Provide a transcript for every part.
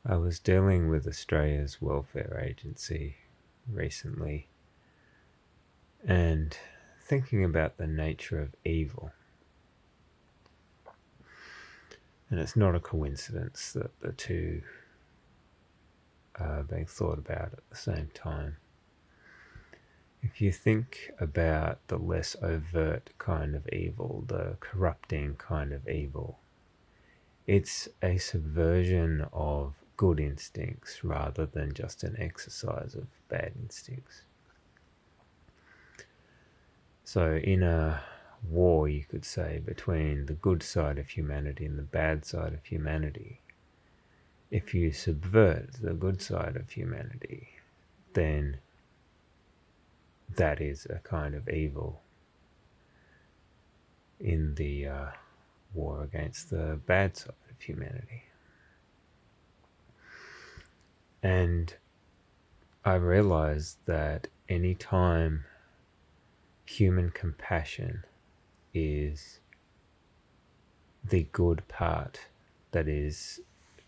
I was dealing with Australia's welfare agency recently and thinking about the nature of evil. And it's not a coincidence that the two are being thought about at the same time. If you think about the less overt kind of evil, the corrupting kind of evil, it's a subversion of good instincts rather than just an exercise of bad instincts. So in a war, you could say, between the good side of humanity and the bad side of humanity, if you subvert the good side of humanity, then that is a kind of evil in the war against the bad side of humanity. And I realized that any time human compassion is the good part that is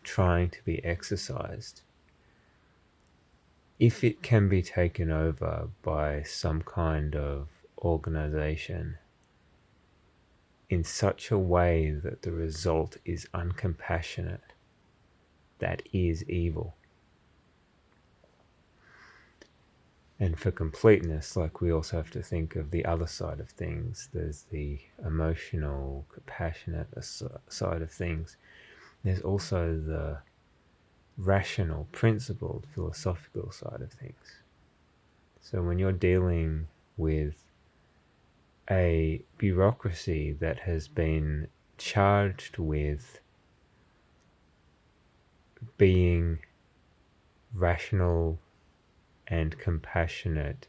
trying to be exercised, if it can be taken over by some kind of organization in such a way that the result is uncompassionate, that is evil. And for completeness, like, we also have to think of the other side of things. There's the emotional, compassionate side of things. There's also the rational, principled, philosophical side of things. So when you're dealing with a bureaucracy that has been charged with being rational and compassionate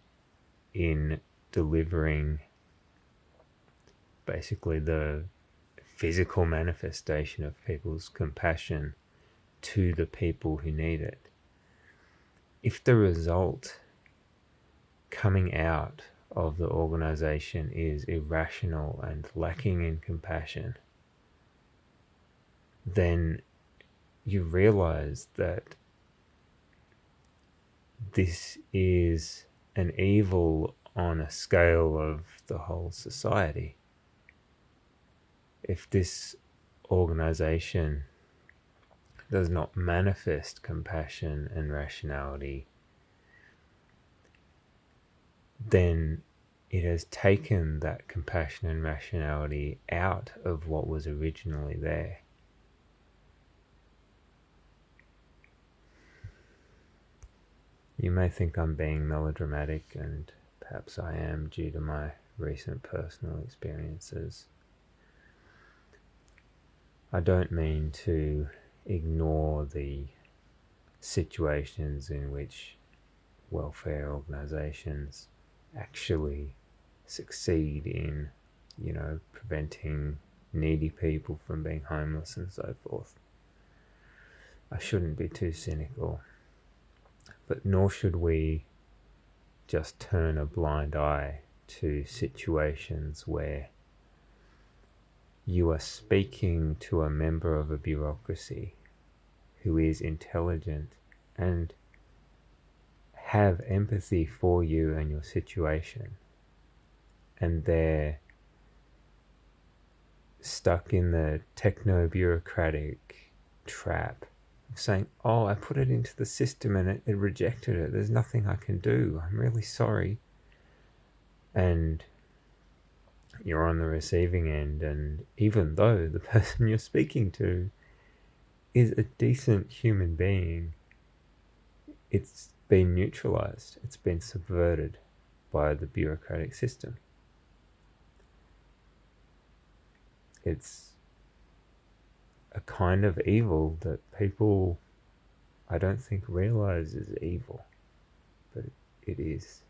in delivering basically the physical manifestation of people's compassion to the people who need it, if the result coming out of the organization is irrational and lacking in compassion, then you realize that this is an evil on a scale of the whole society. If this organization does not manifest compassion and rationality, then it has taken that compassion and rationality out of what was originally there. You may think I'm being melodramatic, and perhaps I am due to my recent personal experiences. I don't mean to ignore the situations in which welfare organizations actually succeed in, preventing needy people from being homeless and so forth. I shouldn't be too cynical, but nor should we just turn a blind eye to situations where you are speaking to a member of a bureaucracy who is intelligent and have empathy for you and your situation, and they're stuck in the techno-bureaucratic trap of saying, oh, I put it into the system and it rejected it. There's nothing I can do. I'm really sorry. And you're on the receiving end, and even though the person you're speaking to is a decent human being, it's been neutralized. It's been subverted by the bureaucratic system. It's a kind of evil that people, I don't think, realize is evil, but it is.